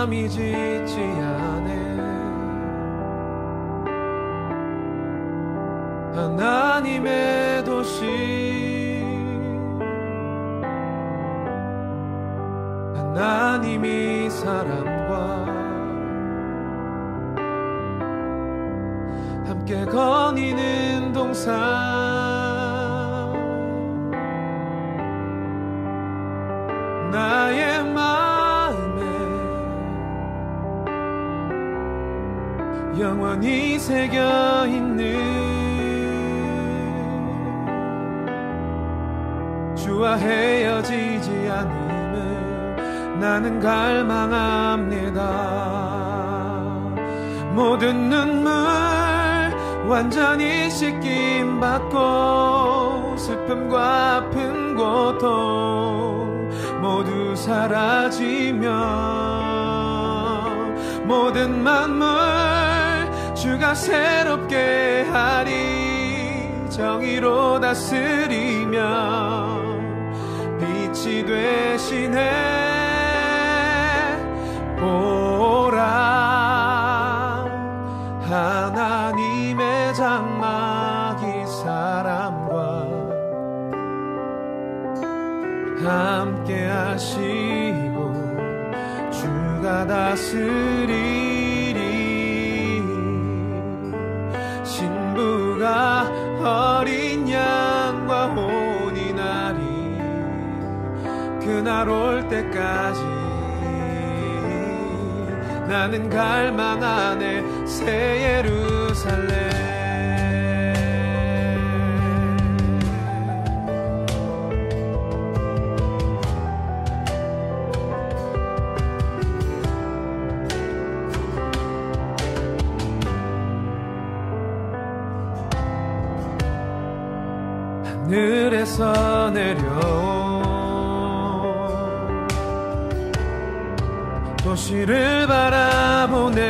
감히 짓지 않네. 하나님의 도시, 하나님이 사람과 함께 거니는 동산, 나의 마음에 영원히 새겨있는 주와 헤어지지 않음을 나는 갈망합니다. 모든 눈물 완전히 씻김 받고 슬픔과 아픈 고통 모두 사라지며 모든 만물 주가 새롭게 하리. 정의로 다스리며 빛이 되시네. 보라, 하나님의 장막이 사람과 함께 하시고 주가 다스리리. 신부가 어린 양과 혼인하리. 그날 올 때까지 나는 갈망하네. 새 예루살렘. 하늘에서 내려온 도시를 바라보네.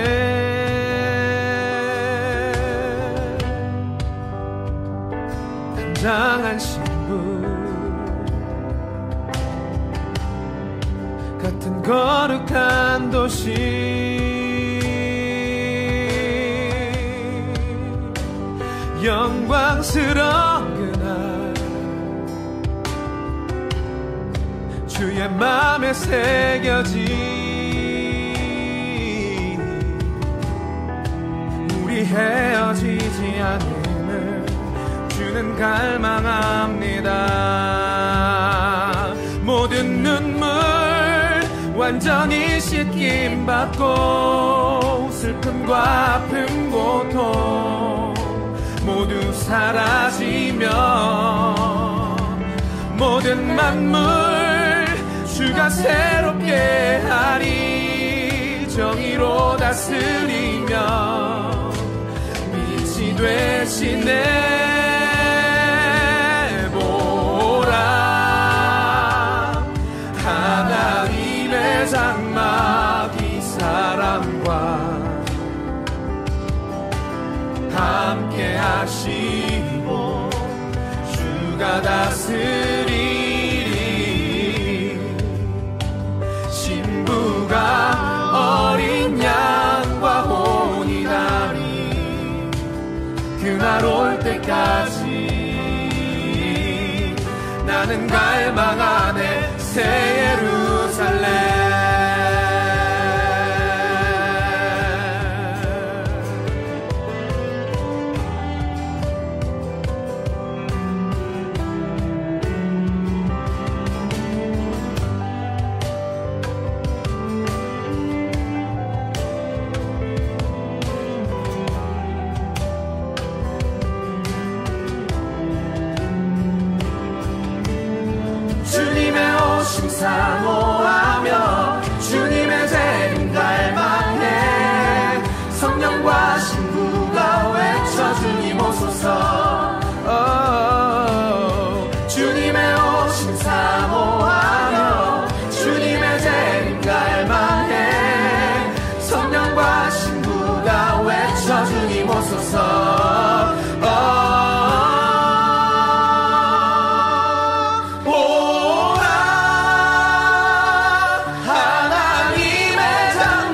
단장한 신부 같은 거룩한 도시, 영광스러운 그날 주의 맘에 새겨진 우리 헤어지지 않음을 주는 갈망합니다. 모든 눈물 완전히 씻김 받고 슬픔과 아픔 고통 모두 사라지며 모든 만물 주가 새롭게 하리. 정의로 다스리며 빛이 되시네. 보라, 하나님의 장막이 사람과 함께 하시고 주가 다스리리. 신부가 어린 양과 혼인하리. 그날 올 때까지 나는 갈망하네. 새 예루살렘. 사모하며 주님의 재림 갈망해. 성령과 신부가 외쳐 주님 오소서. 주님의 오심 사모하며 주님의 재림 갈망해. 성령과 신부가 외쳐 주님 오소서. 하나님의 장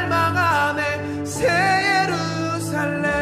갈망하네 새 예루살렘.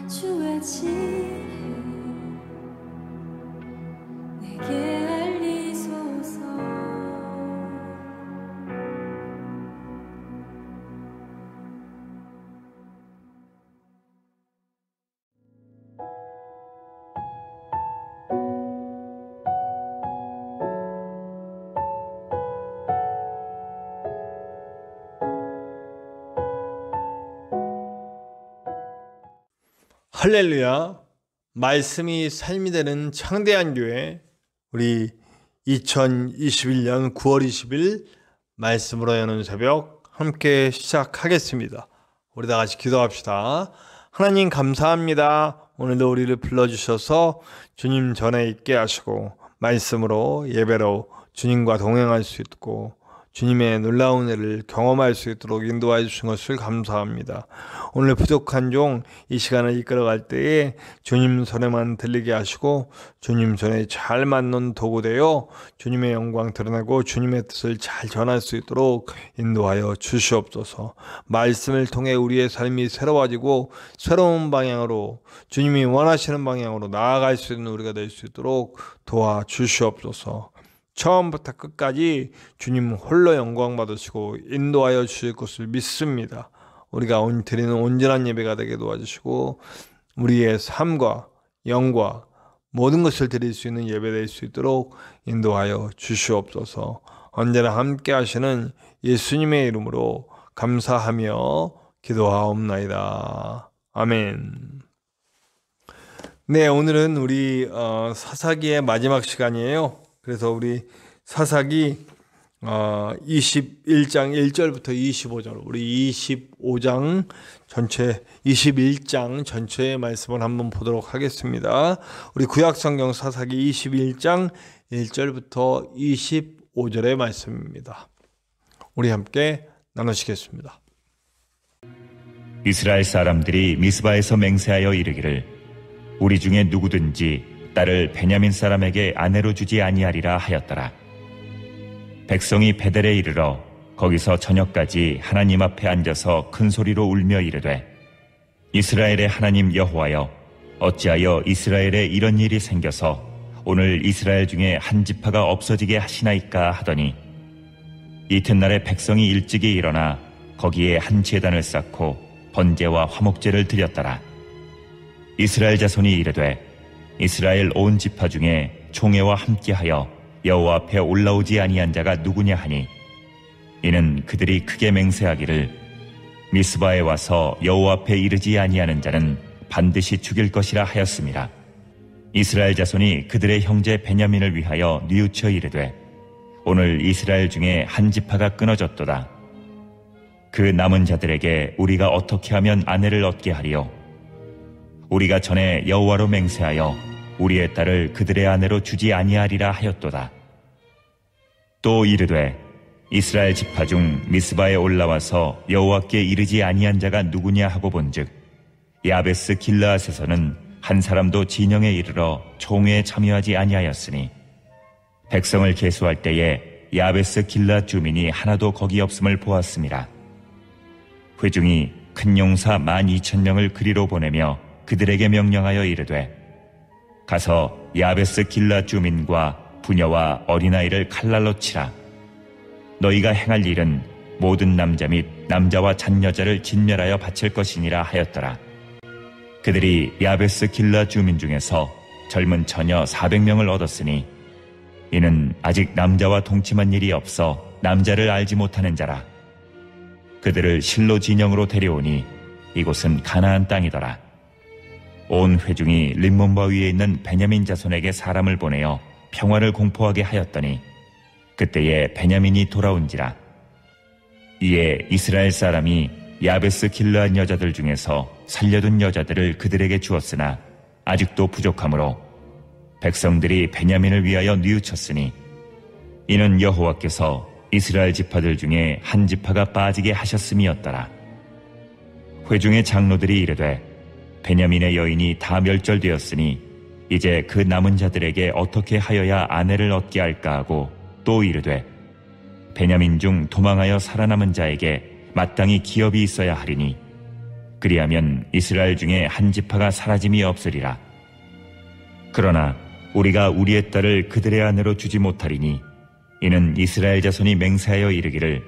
주의 지혜 내게 알리소서. 할렐루야. 말씀이 삶이 되는 창대한 교회, 우리 2021년 9월 20일 말씀으로 여는 새벽 함께 시작하겠습니다. 우리 다 같이 기도합시다. 하나님 감사합니다. 오늘도 우리를 불러주셔서 주님 전에 있게 하시고 말씀으로 예배로 주님과 동행할 수 있고 주님의 놀라운 은혜를 경험할 수 있도록 인도해 주신 것을 감사합니다. 오늘 부족한 종 이 시간을 이끌어갈 때에 주님 손에만 들리게 하시고 주님 손에 잘 맞는 도구 되어 주님의 영광 드러내고 주님의 뜻을 잘 전할 수 있도록 인도하여 주시옵소서. 말씀을 통해 우리의 삶이 새로워지고 새로운 방향으로 주님이 원하시는 방향으로 나아갈 수 있는 우리가 될 수 있도록 도와주시옵소서. 처음부터 끝까지 주님 홀로 영광 받으시고 인도하여 주실 것을 믿습니다. 우리가 드리는 온전한 예배가 되게 도와주시고 우리의 삶과 영과 모든 것을 드릴 수 있는 예배 될 수 있도록 인도하여 주시옵소서. 언제나 함께 하시는 예수님의 이름으로 감사하며 기도하옵나이다. 아멘. 네, 오늘은 우리 사사기의 마지막 시간이에요. 그래서 우리 사사기 21장 1절부터 25절, 우리 25장 전체 21장 전체의 말씀을 한번 보도록 하겠습니다. 우리 구약성경 사사기 21장 1절부터 25절의 말씀입니다. 우리 함께 나누시겠습니다. 이스라엘 사람들이 미스바에서 맹세하여 이르기를 우리 중에 누구든지 딸을 베냐민 사람에게 아내로 주지 아니하리라 하였더라. 백성이 베델에 이르러 거기서 저녁까지 하나님 앞에 앉아서 큰 소리로 울며 이르되 이스라엘의 하나님 여호와여, 어찌하여 이스라엘에 이런 일이 생겨서 오늘 이스라엘 중에 한 지파가 없어지게 하시나이까 하더니 이튿날에 백성이 일찍이 일어나 거기에 한 제단을 쌓고 번제와 화목제를 드렸더라. 이스라엘 자손이 이르되 이스라엘 온 지파 중에 총회와 함께하여 여호와 앞에 올라오지 아니한 자가 누구냐 하니 이는 그들이 크게 맹세하기를 미스바에 와서 여호와 앞에 이르지 아니하는 자는 반드시 죽일 것이라 하였습니다. 이스라엘 자손이 그들의 형제 베냐민을 위하여 뉘우쳐 이르되 오늘 이스라엘 중에 한 지파가 끊어졌도다. 그 남은 자들에게 우리가 어떻게 하면 아내를 얻게 하리요? 우리가 전에 여호와로 맹세하여 우리의 딸을 그들의 아내로 주지 아니하리라 하였도다. 또 이르되 이스라엘 지파 중 미스바에 올라와서 여호와께 이르지 아니한 자가 누구냐 하고 본즉 야베스 길르앗에서는 한 사람도 진영에 이르러 총회에 참여하지 아니하였으니 백성을 계수할 때에 야베스 길르앗 주민이 하나도 거기 없음을 보았습니다. 회중이 큰 용사 12,000명을 그리로 보내며 그들에게 명령하여 이르되 가서 야베스 길르앗 주민과 부녀와 어린아이를 칼날로 치라. 너희가 행할 일은 모든 남자 및 남자와 잔여자를 진멸하여 바칠 것이니라 하였더라. 그들이 야베스 길르앗 주민 중에서 젊은 처녀 400명을 얻었으니 이는 아직 남자와 동침한 일이 없어 남자를 알지 못하는 자라. 그들을 실로 진영으로 데려오니 이곳은 가나안 땅이더라. 온 회중이 림몬바 위에 있는 베냐민 자손에게 사람을 보내어 평화를 공포하게 하였더니 그때에 베냐민이 돌아온지라. 이에 이스라엘 사람이 야베스 길르앗 여자들 중에서 살려둔 여자들을 그들에게 주었으나 아직도 부족하므로 백성들이 베냐민을 위하여 뉘우쳤으니 이는 여호와께서 이스라엘 지파들 중에 한 지파가 빠지게 하셨음이었더라. 회중의 장로들이 이르되 베냐민의 여인이 다 멸절되었으니 이제 그 남은 자들에게 어떻게 하여야 아내를 얻게 할까 하고 또 이르되 베냐민 중 도망하여 살아남은 자에게 마땅히 기업이 있어야 하리니 그리하면 이스라엘 중에 한 지파가 사라짐이 없으리라. 그러나 우리가 우리의 딸을 그들의 아내로 주지 못하리니 이는 이스라엘 자손이 맹세하여 이르기를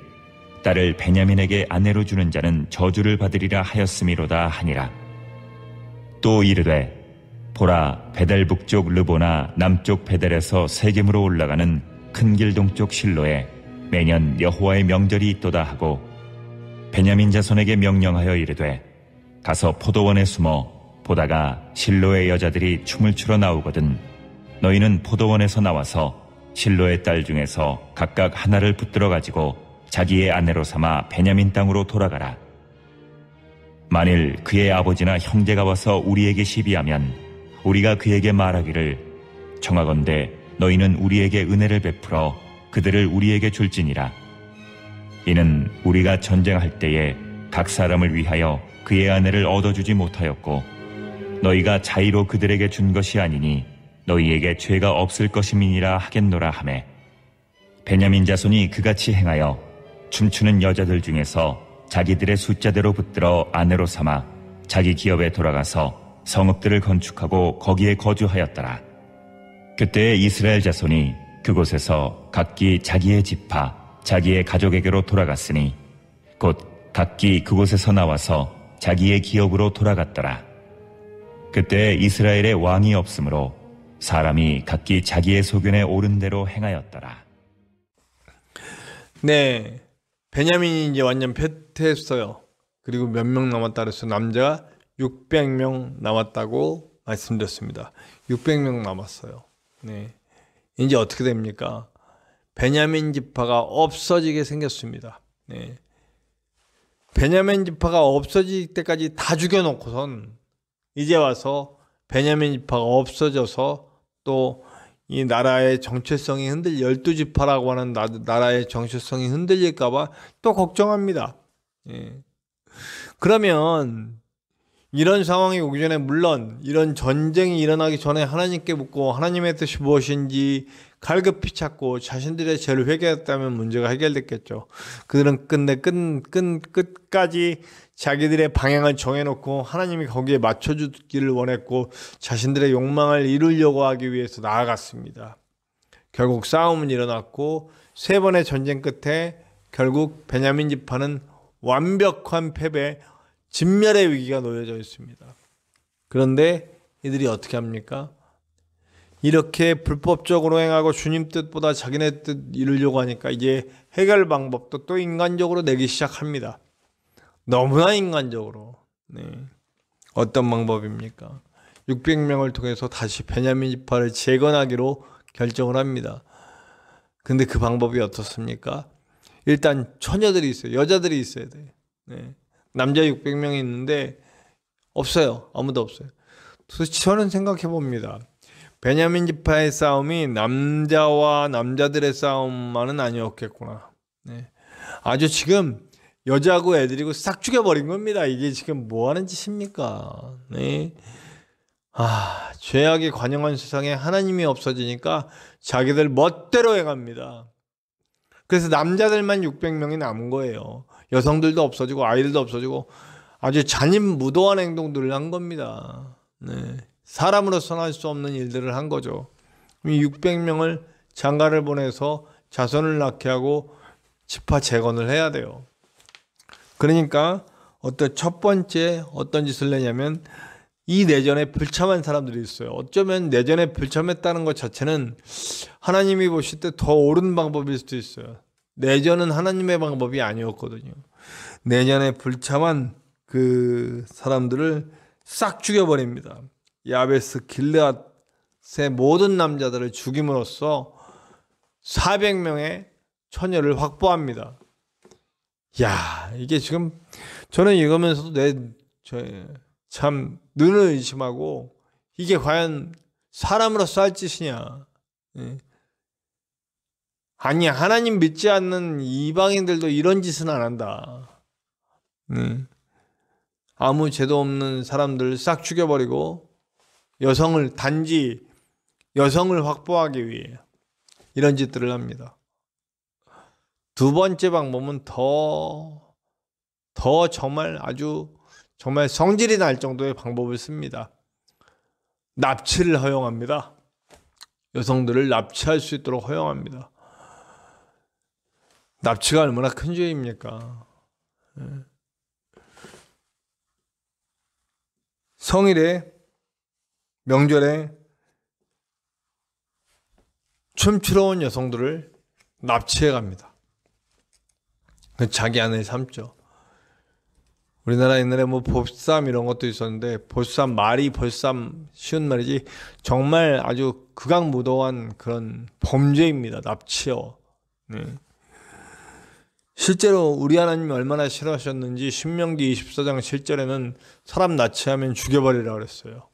딸을 베냐민에게 아내로 주는 자는 저주를 받으리라 하였음이로다 하니라. 또 이르되 보라, 베델 북쪽 르보나 남쪽 베델에서 세겜으로 올라가는 큰 길 동쪽 실로에 매년 여호와의 명절이 있도다 하고 베냐민 자손에게 명령하여 이르되 가서 포도원에 숨어 보다가 실로의 여자들이 춤을 추러 나오거든 너희는 포도원에서 나와서 실로의 딸 중에서 각각 하나를 붙들어 가지고 자기의 아내로 삼아 베냐민 땅으로 돌아가라. 만일 그의 아버지나 형제가 와서 우리에게 시비하면 우리가 그에게 말하기를 청하건대 너희는 우리에게 은혜를 베풀어 그들을 우리에게 줄지니라. 이는 우리가 전쟁할 때에 각 사람을 위하여 그의 아내를 얻어주지 못하였고 너희가 자의로 그들에게 준 것이 아니니 너희에게 죄가 없을 것임이니라 하겠노라 하매 베냐민 자손이 그같이 행하여 춤추는 여자들 중에서 자기들의 숫자대로 붙들어 아내로 삼아 자기 기업에 돌아가서 성읍들을 건축하고 거기에 거주하였더라. 그때 이스라엘 자손이 그곳에서 각기 자기의 지파 자기의 가족에게로 돌아갔으니 곧 각기 그곳에서 나와서 자기의 기업으로 돌아갔더라. 그때 이스라엘에 왕이 없으므로 사람이 각기 자기의 소견에 옳은 대로 행하였더라. 네, 베냐민이 이제 완전 패퇴했어요. 그리고 몇 명 남았다 그래서 남자가 600명 남았다고 말씀드렸습니다. 600명 남았어요. 네, 이제 어떻게 됩니까? 베냐민 지파가 없어지게 생겼습니다. 네, 베냐민 지파가 없어질 때까지 다 죽여놓고선 이제 와서 베냐민 지파가 없어져서 또 이 나라의 정체성이 12지파라고 하는 나라의 정체성이 흔들릴까봐 또 걱정합니다. 예. 그러면 이런 상황이 오기 전에 물론 이런 전쟁이 일어나기 전에 하나님께 묻고 하나님의 뜻이 무엇인지 갈급히 찾고 자신들의 죄를 회개했다면 문제가 해결됐겠죠. 그들은 끝까지 자기들의 방향을 정해놓고 하나님이 거기에 맞춰주기를 원했고 자신들의 욕망을 이루려고 하기 위해서 나아갔습니다. 결국 싸움은 일어났고 3번의 전쟁 끝에 결국 베냐민 지파는 완벽한 패배, 진멸의 위기가 놓여져 있습니다. 그런데 이들이 어떻게 합니까? 이렇게 불법적으로 행하고 주님 뜻보다 자기네 뜻 이루려고 하니까 이제 해결 방법도 또 인간적으로 내기 시작합니다. 너무나 인간적으로. 네. 어떤 방법입니까? 600명을 통해서 다시 베냐민 지파를 재건하기로 결정을 합니다. 근데 그 방법이 어떻습니까? 일단 처녀들이 있어요. 여자들이 있어야 돼요. 네. 남자 600명이 있는데 없어요. 아무도 없어요. 그래서 저는 생각해 봅니다. 베냐민 지파의 싸움이 남자와 남자들의 싸움만은 아니었겠구나. 네. 아주 지금 여자고 애들이고 싹 죽여버린 겁니다. 이게 지금 뭐 하는 짓입니까? 네. 죄악이 관영한 세상에 하나님이 없어지니까 자기들 멋대로 행합니다. 그래서 남자들만 600명이 남은 거예요. 여성들도 없어지고 아이들도 없어지고 아주 잔인무도한 행동들을 한 겁니다. 네. 사람으로서는 할 수 없는 일들을 한 거죠. 600명을 장가를 보내서 자손을 낳게 하고 지파 재건을 해야 돼요. 그러니까 첫 번째 어떤 짓을 내냐면 이 내전에 불참한 사람들이 있어요. 어쩌면 내전에 불참했다는 것 자체는 하나님이 보실 때 더 옳은 방법일 수도 있어요. 내전은 하나님의 방법이 아니었거든요. 내전에 불참한 그 사람들을 싹 죽여버립니다. 야베스 길르앗의 모든 남자들을 죽임으로써 400명의 처녀를 확보합니다. 야, 이게 지금 저는 이거면서도 참 눈을 의심하고 이게 과연 사람으로서 할 짓이냐. 아니, 하나님 믿지 않는 이방인들도 이런 짓은 안 한다. 아무 죄도 없는 사람들 싹 죽여버리고 단지 여성을 확보하기 위해 이런 짓들을 합니다. 두 번째 방법은 더 정말 아주 정말 성질이 날 정도의 방법을 씁니다. 납치를 허용합니다. 여성들을 납치할 수 있도록 허용합니다. 납치가 얼마나 큰 죄입니까? 성일에, 명절에 춤추러 온 여성들을 납치해 갑니다. 자기 아내 삼죠. 우리나라 옛날에 뭐 보쌈 이런 것도 있었는데, 보쌈 말이 보쌈 쉬운 말이지 정말 아주 극악무도한 그런 범죄입니다. 납치요. 네. 실제로 우리 하나님이 얼마나 싫어하셨는지 신명기 24장 7절에는 사람 납치하면 죽여버리라 그랬어요.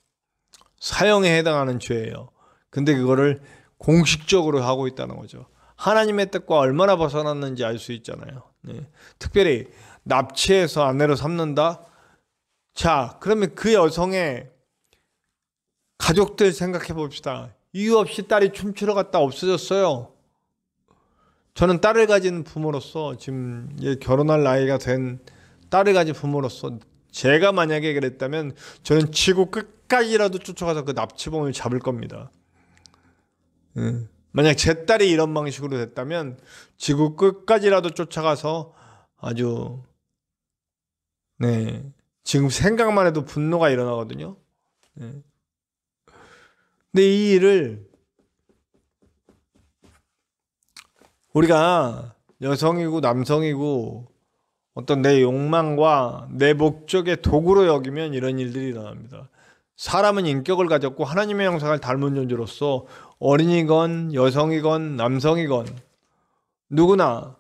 사형에 해당하는 죄예요. 근데 그거를 공식적으로 하고 있다는 거죠. 하나님의 뜻과 얼마나 벗어났는지 알 수 있잖아요. 네. 특별히 납치해서 아내로 삼는다? 자, 그러면 그 여성의 가족들 생각해 봅시다. 이유 없이 딸이 춤추러 갔다 없어졌어요. 저는 딸을 가진 부모로서, 지금 결혼할 나이가 된 딸을 가진 부모로서 제가 만약에 그랬다면 저는 지구 끝까지라도 쫓아가서 그 납치범을 잡을 겁니다. 만약 제 딸이 이런 방식으로 됐다면 지구 끝까지라도 쫓아가서 아주 지금 생각만 해도 분노가 일어나거든요. 근데 이 일을 우리가 여성이고 남성이고 어떤 내 욕망과 내 목적의 도구로 여기면 이런 일들이 일어납니다. 사람은 인격을 가졌고 하나님의 형상을 닮은 존재로서 어린이건 여성이건 남성이건 누구나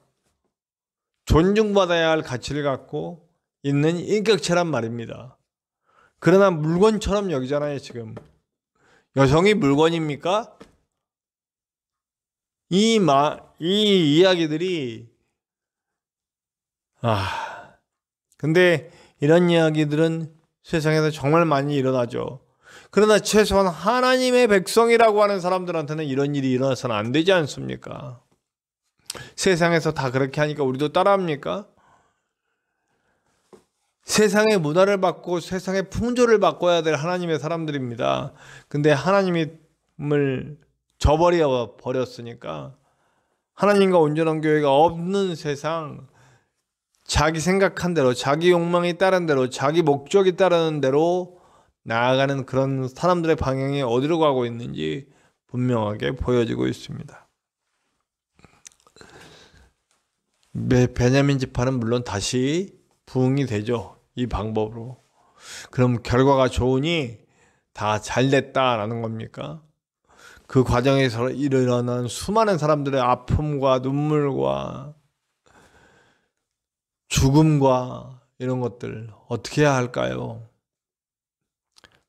존중받아야 할 가치를 갖고 있는 인격체란 말입니다. 그러나 물건처럼 여기잖아요. 지금 여성이 물건입니까? 이 이야기들이 근데 이런 이야기들은 세상에서 정말 많이 일어나죠. 그러나 최소한 하나님의 백성이라고 하는 사람들한테는 이런 일이 일어나서는 안 되지 않습니까? 세상에서 다 그렇게 하니까 우리도 따라합니까? 세상의 문화를 바꾸고 세상의 풍조를 바꿔야 될 하나님의 사람들입니다. 근데 하나님을 저버려 버렸으니까 하나님과 온전한 교회가 없는 세상, 자기 생각한 대로, 자기 욕망이 따른 대로, 자기 목적이 따르는 대로 나아가는 그런 사람들의 방향이 어디로 가고 있는지 분명하게 보여지고 있습니다. 베냐민 지파는 물론 다시 부흥이 되죠. 이 방법으로. 그럼 결과가 좋으니 다 잘됐다라는 겁니까? 그 과정에서 일어난 수많은 사람들의 아픔과 눈물과 죽음과 이런 것들 어떻게 해야 할까요?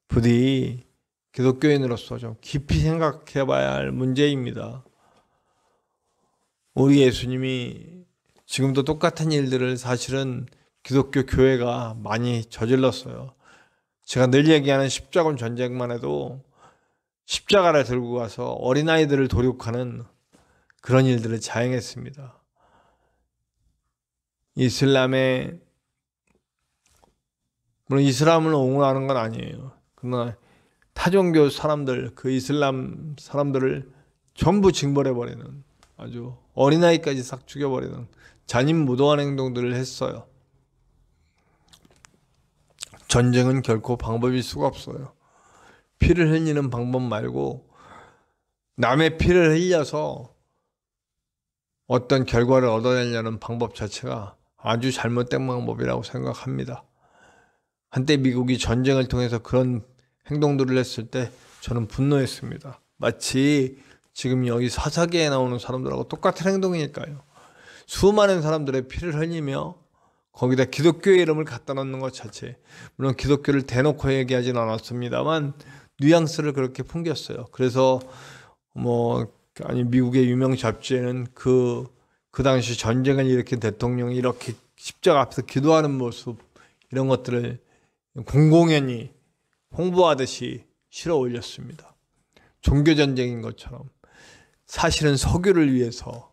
부디 기독교인으로서 좀 깊이 생각해 봐야 할 문제입니다. 우리 예수님이 지금도 똑같은 일들을 사실은 기독교 교회가 많이 저질렀어요. 제가 늘 얘기하는 십자군 전쟁만 해도 십자가를 들고 가서 어린아이들을 도륙하는 그런 일들을 자행했습니다. 이슬람의, 물론 이슬람을 옹호하는 건 아니에요. 그러나 타종교 사람들, 그 이슬람 사람들을 전부 징벌해버리는, 아주 어린아이까지 싹 죽여버리는 잔인무도한 행동들을 했어요. 전쟁은 결코 방법일 수가 없어요. 피를 흘리는 방법 말고 남의 피를 흘려서 어떤 결과를 얻어내려는 방법 자체가 아주 잘못된 방법이라고 생각합니다. 한때 미국이 전쟁을 통해서 그런 행동들을 했을 때 저는 분노했습니다. 마치 지금 여기 사사기에 나오는 사람들하고 똑같은 행동이니까요. 수많은 사람들의 피를 흘리며 거기다 기독교의 이름을 갖다 놓는 것 자체, 물론 기독교를 대놓고 얘기하지는 않았습니다만 뉘앙스를 그렇게 풍겼어요. 그래서 미국의 유명 잡지에는 그 당시 전쟁을 일으킨 대통령이 이렇게 십자가 앞에서 기도하는 모습, 이런 것들을 공공연히 홍보하듯이 실어 올렸습니다. 종교전쟁인 것처럼. 사실은 석유를 위해서,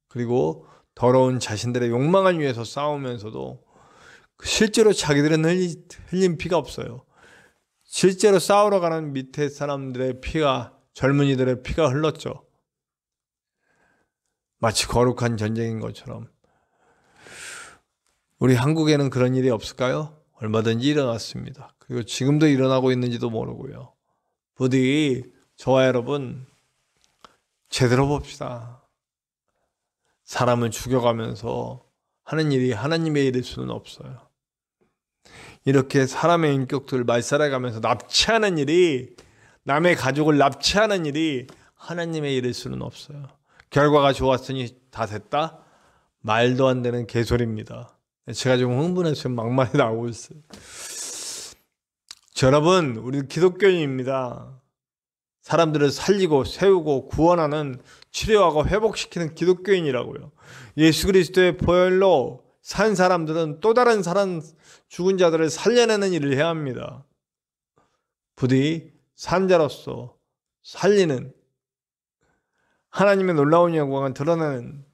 그리고 더러운 자신들의 욕망을 위해서 싸우면서도 실제로 자기들은 흘린 피가 없어요. 실제로 싸우러 가는 밑에 사람들의 피가, 젊은이들의 피가 흘렀죠. 마치 거룩한 전쟁인 것처럼. 우리 한국에는 그런 일이 없을까요? 얼마든지 일어났습니다. 그리고 지금도 일어나고 있는지도 모르고요. 부디 저와 여러분 제대로 봅시다. 사람을 죽여가면서 하는 일이 하나님의 일일 수는 없어요. 이렇게 사람의 인격들을 말살해가면서 납치하는 일이, 남의 가족을 납치하는 일이 하나님의 일일 수는 없어요. 결과가 좋았으니 다 됐다? 말도 안 되는 개소리입니다. 제가 좀 흥분해서 막말이 나오고 있어요. 여러분, 우리 기독교인입니다. 사람들을 살리고 세우고 구원하는, 치료하고 회복시키는 기독교인이라고요. 예수 그리스도의 보혈로 산 사람들은 또 다른 죽은 자들을 살려내는 일을 해야 합니다. 부디 산자로서 살리는, 하나님의 놀라운 영광을 드러내는,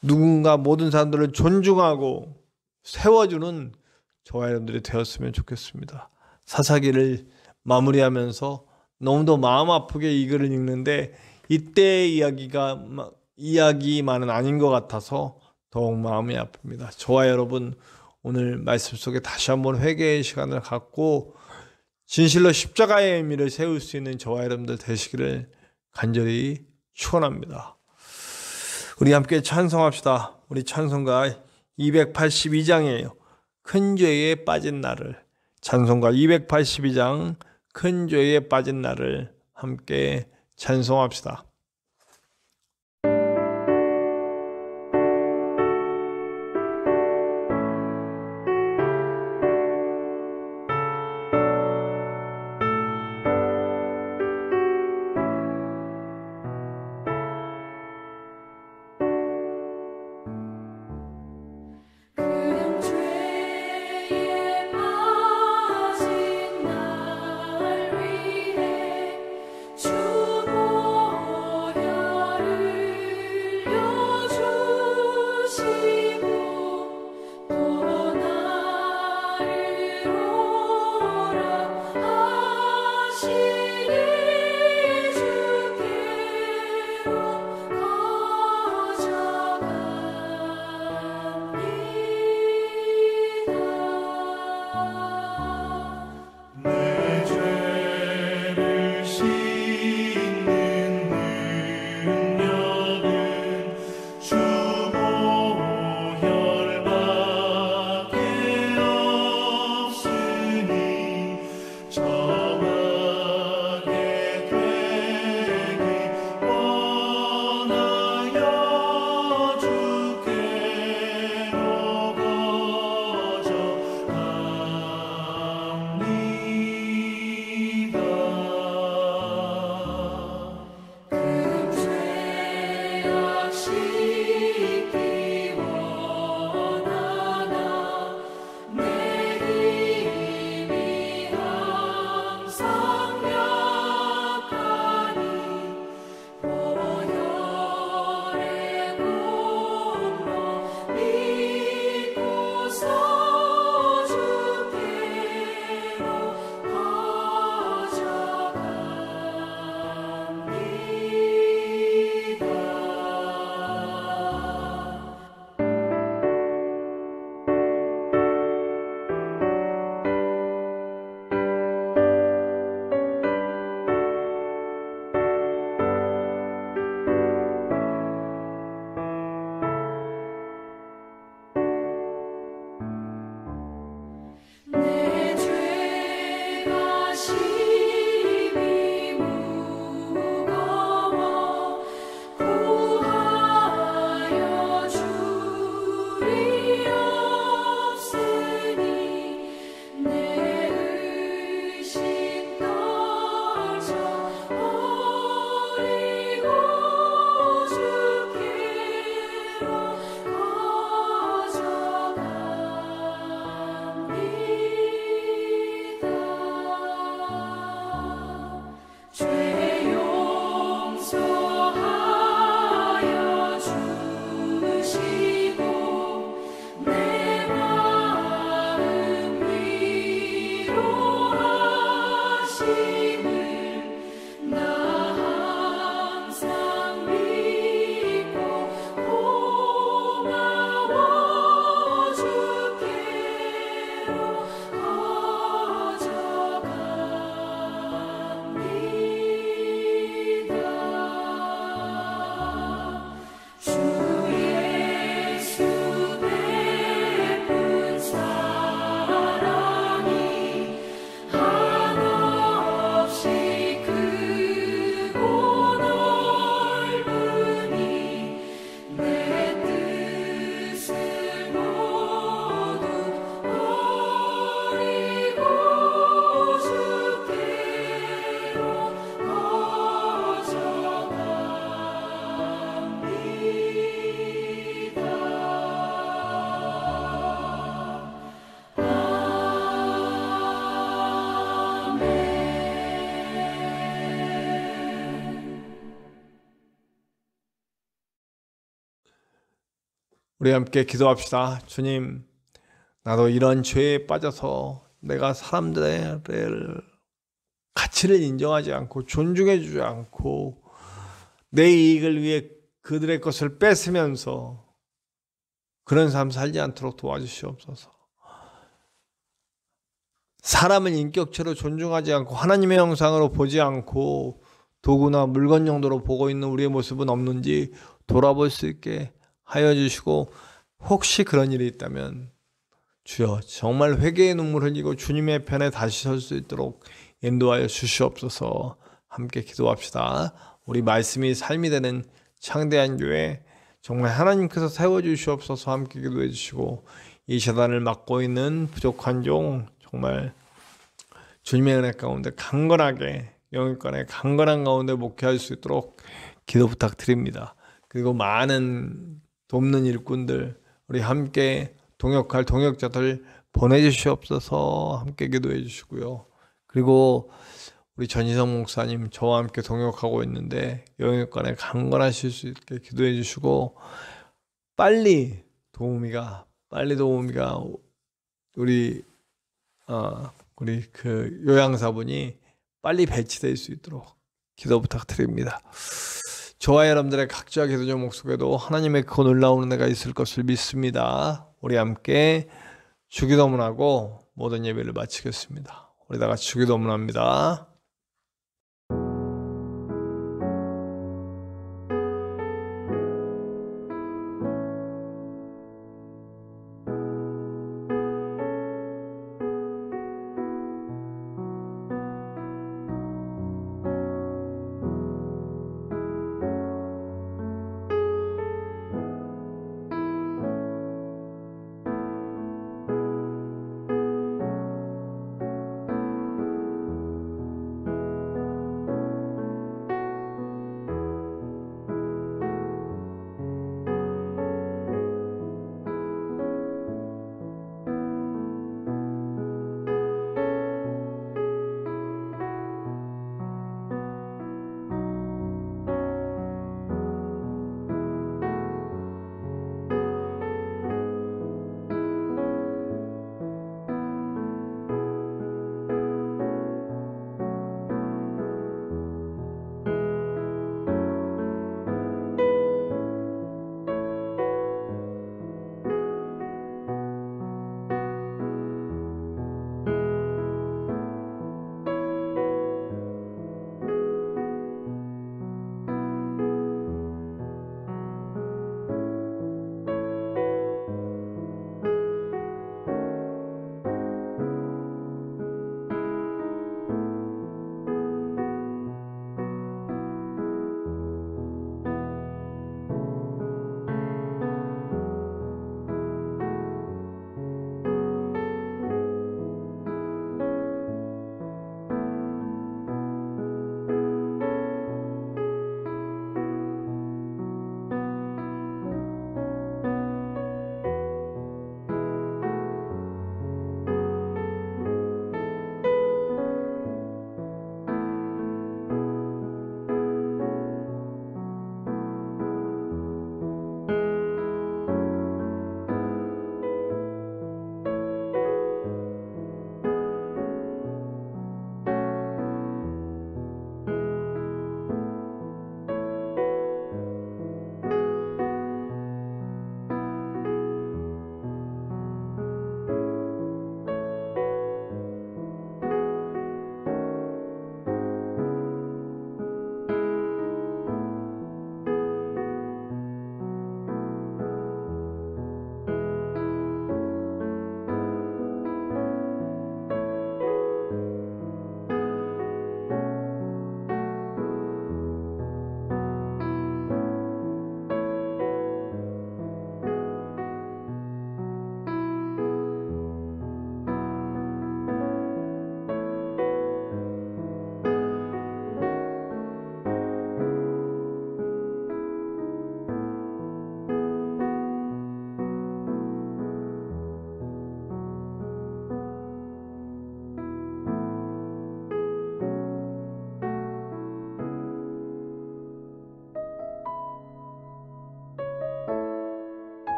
누군가 모든 사람들을 존중하고 세워주는 저와 여러분들이 되었으면 좋겠습니다. 사사기를 마무리하면서 너무도 마음 아프게 이 글을 읽는데 이때의 이야기만은 아닌 것 같아서 더욱 마음이 아픕니다. 저와 여러분 오늘 말씀 속에 다시 한번 회개의 시간을 갖고 진실로 십자가의 의미를 세울 수 있는 저와 여러분들 되시기를 간절히 축원합니다. 우리 함께 찬송합시다. 우리 찬송가 282장이에요. 큰 죄에 빠진 나를. 찬송가 282장 큰 죄에 빠진 나를 함께 찬송합시다. 큰 죄에 빠진 날 위해 주 보혈 우리 함께 기도합시다. 주님, 나도 이런 죄에 빠져서 내가 사람들의 가치를 인정하지 않고 존중해 주지 않고 내 이익을 위해 그들의 것을 뺏으면서 그런 삶 살지 않도록 도와주시옵소서. 사람을 인격체로 존중하지 않고 하나님의 형상으로 보지 않고 도구나 물건 정도로 보고 있는 우리의 모습은 없는지 돌아볼 수 있게 하여 주시고, 혹시 그런 일이 있다면 주여 정말 회개의 눈물 흘리고 주님의 편에 다시 설 수 있도록 인도하여 주시옵소서. 함께 기도합시다. 우리 말씀이 삶이 되는 창대한 교회 정말 하나님께서 세워주시옵소서. 함께 기도해 주시고, 이 재단을 맡고 있는 부족한 종 정말 주님의 은혜 가운데 강건하게 영육간에 강건한 가운데 목회할 수 있도록 기도 부탁드립니다. 그리고 많은 돕는 일꾼들 우리 함께 동역할 동역자들 보내주시옵소서. 함께 기도해 주시고요. 그리고 우리 전희성 목사님 저와 함께 동역하고 있는데 영육간에 강건하실 수 있게 기도해 주시고, 빨리 도우미가 우리 그 요양사분이 빨리 배치될 수 있도록 기도 부탁드립니다. 저와 여러분들의 각자 기도 제목 속에도 하나님의 그 놀라운 은혜가 있을 것을 믿습니다. 우리 함께 주기도문하고 모든 예배를 마치겠습니다. 우리 다 같이 주기도문합니다.